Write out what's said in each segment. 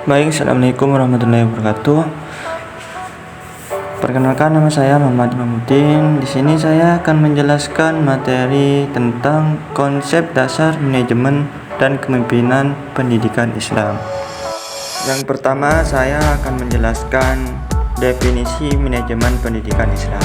Baik, Assalamualaikum warahmatullahi wabarakatuh. Perkenalkan, nama saya Muhammad Imamuddin. Di sini saya akan menjelaskan materi tentang konsep dasar manajemen dan kepemimpinan pendidikan Islam. Yang pertama, saya akan menjelaskan definisi manajemen pendidikan Islam.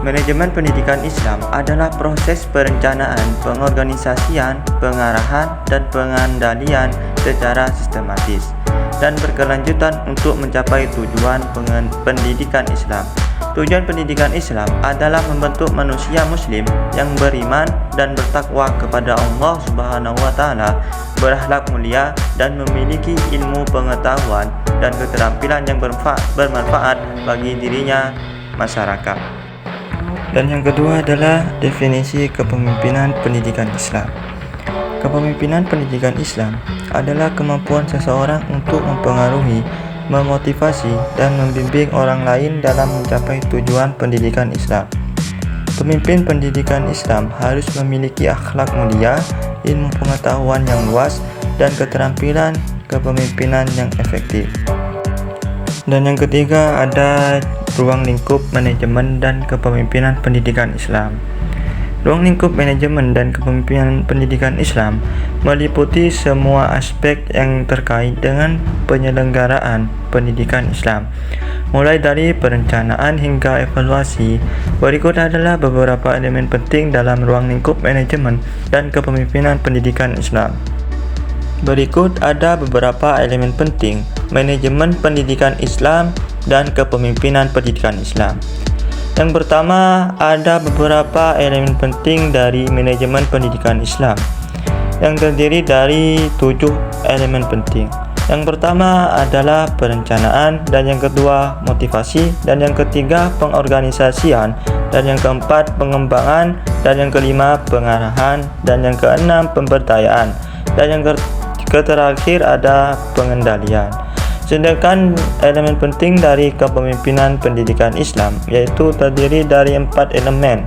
Manajemen pendidikan Islam adalah proses perencanaan, pengorganisasian, pengarahan, dan pengendalian secara sistematis dan berkelanjutan untuk mencapai tujuan pendidikan Islam. Tujuan pendidikan Islam adalah membentuk manusia muslim yang beriman dan bertakwa kepada Allah Subhanahu wa taala, berakhlak mulia dan memiliki ilmu pengetahuan dan keterampilan yang bermanfaat bagi dirinya masyarakat. Dan yang kedua adalah definisi kepemimpinan pendidikan Islam. Kepemimpinan pendidikan Islam adalah kemampuan seseorang untuk mempengaruhi, memotivasi, dan membimbing orang lain dalam mencapai tujuan pendidikan Islam. Pemimpin pendidikan Islam harus memiliki akhlak mulia, ilmu pengetahuan yang luas, dan keterampilan kepemimpinan yang efektif. Dan yang ketiga ada ruang lingkup manajemen dan kepemimpinan pendidikan Islam. Ruang lingkup manajemen dan kepemimpinan pendidikan Islam meliputi semua aspek yang terkait dengan penyelenggaraan pendidikan Islam, mulai dari perencanaan hingga evaluasi. Berikut adalah beberapa elemen penting dalam ruang lingkup manajemen dan kepemimpinan pendidikan Islam. Berikut ada beberapa elemen penting manajemen pendidikan Islam dan kepemimpinan pendidikan Islam. Yang pertama, ada beberapa elemen penting dari manajemen pendidikan Islam yang terdiri dari 7 elemen penting. Yang pertama adalah perencanaan, dan yang kedua motivasi, dan yang ketiga pengorganisasian, dan yang keempat pengembangan, dan yang kelima pengarahan, dan yang keenam pemberdayaan, dan yang terakhir ada pengendalian. Sedangkan elemen penting dari kepemimpinan pendidikan Islam yaitu terdiri dari 4 elemen.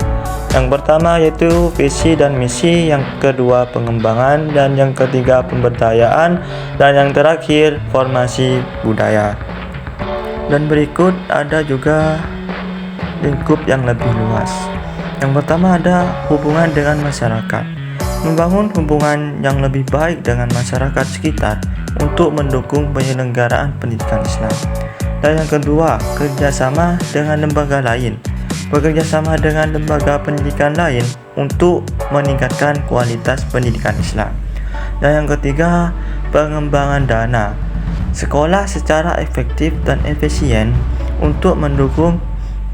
Yang pertama yaitu visi dan misi, yang kedua pengembangan, dan yang ketiga pemberdayaan, dan yang terakhir formasi budaya. Dan berikut ada juga lingkup yang lebih luas. Yang pertama ada hubungan dengan masyarakat. Membangun hubungan yang lebih baik dengan masyarakat sekitar untuk mendukung penyelenggaraan pendidikan Islam. Dan yang kedua, kerjasama dengan lembaga lain. Bekerjasama dengan lembaga pendidikan lain untuk meningkatkan kualitas pendidikan Islam. Dan yang ketiga, pengembangan dana sekolah secara efektif dan efisien untuk mendukung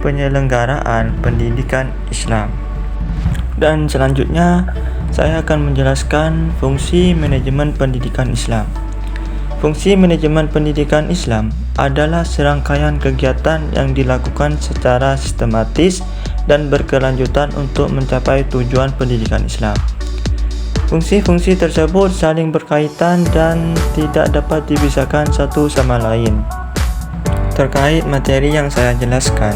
penyelenggaraan pendidikan Islam. Dan selanjutnya saya akan menjelaskan fungsi manajemen pendidikan Islam. Fungsi manajemen pendidikan Islam adalah serangkaian kegiatan yang dilakukan secara sistematis dan berkelanjutan untuk mencapai tujuan pendidikan Islam. Fungsi-fungsi tersebut saling berkaitan dan tidak dapat dipisahkan satu sama lain. Terkait materi yang saya jelaskan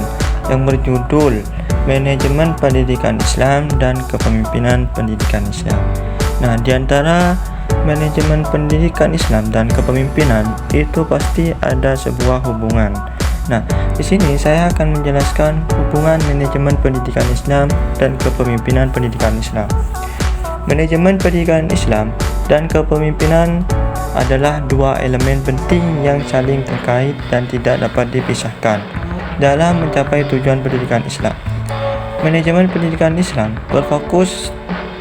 yang berjudul Manajemen Pendidikan Islam dan Kepemimpinan Pendidikan Islam. Nah, di antara manajemen pendidikan Islam dan kepemimpinan itu pasti ada sebuah hubungan. Nah, di sini saya akan menjelaskan hubungan manajemen pendidikan Islam dan kepemimpinan pendidikan Islam. Manajemen pendidikan Islam dan kepemimpinan adalah dua elemen penting yang saling terkait dan tidak dapat dipisahkan dalam mencapai tujuan pendidikan Islam. Manajemen pendidikan Islam berfokus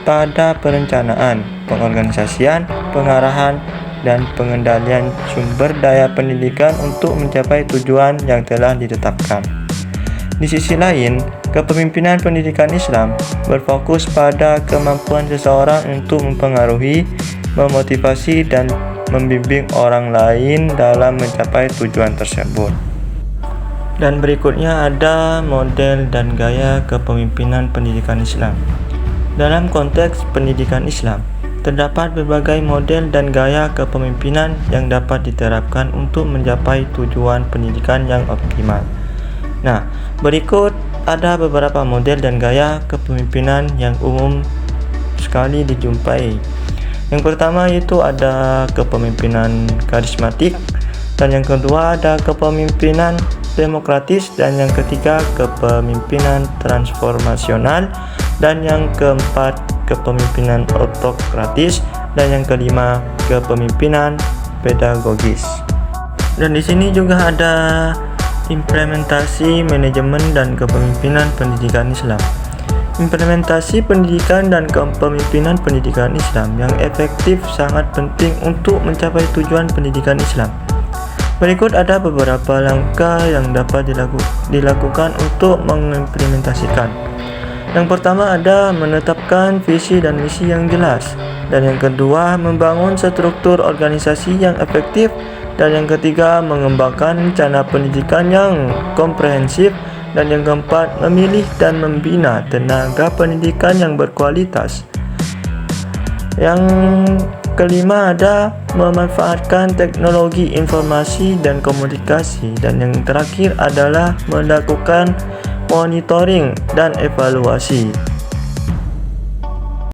pada perencanaan, pengorganisasian, pengarahan, dan pengendalian sumber daya pendidikan untuk mencapai tujuan yang telah ditetapkan. Di sisi lain, kepemimpinan pendidikan Islam berfokus pada kemampuan seseorang untuk mempengaruhi, memotivasi, dan membimbing orang lain dalam mencapai tujuan tersebut. Dan berikutnya ada model dan gaya kepemimpinan pendidikan Islam. Dalam konteks pendidikan Islam, terdapat berbagai model dan gaya kepemimpinan yang dapat diterapkan untuk mencapai tujuan pendidikan yang optimal. Nah, berikut ada beberapa model dan gaya kepemimpinan yang umum sekali dijumpai. Yang pertama yaitu ada kepemimpinan karismatik, Dan yang kedua ada kepemimpinan demokratis, dan yang ketiga kepemimpinan transformasional, dan yang keempat kepemimpinan autokratis, dan yang kelima kepemimpinan pedagogis. Dan di sini juga ada implementasi manajemen dan kepemimpinan pendidikan Islam. Implementasi pendidikan dan kepemimpinan pendidikan Islam yang efektif sangat penting untuk mencapai tujuan pendidikan Islam. Berikut ada beberapa langkah yang dapat dilakukan untuk mengimplementasikan. Yang pertama ada menetapkan visi dan misi yang jelas. Dan yang kedua, membangun struktur organisasi yang efektif. Dan yang ketiga, mengembangkan rencana pendidikan yang komprehensif. Dan yang keempat, memilih dan membina tenaga pendidikan yang berkualitas. Yang kelima ada memanfaatkan teknologi informasi dan komunikasi. Dan yang terakhir adalah melakukan monitoring dan evaluasi.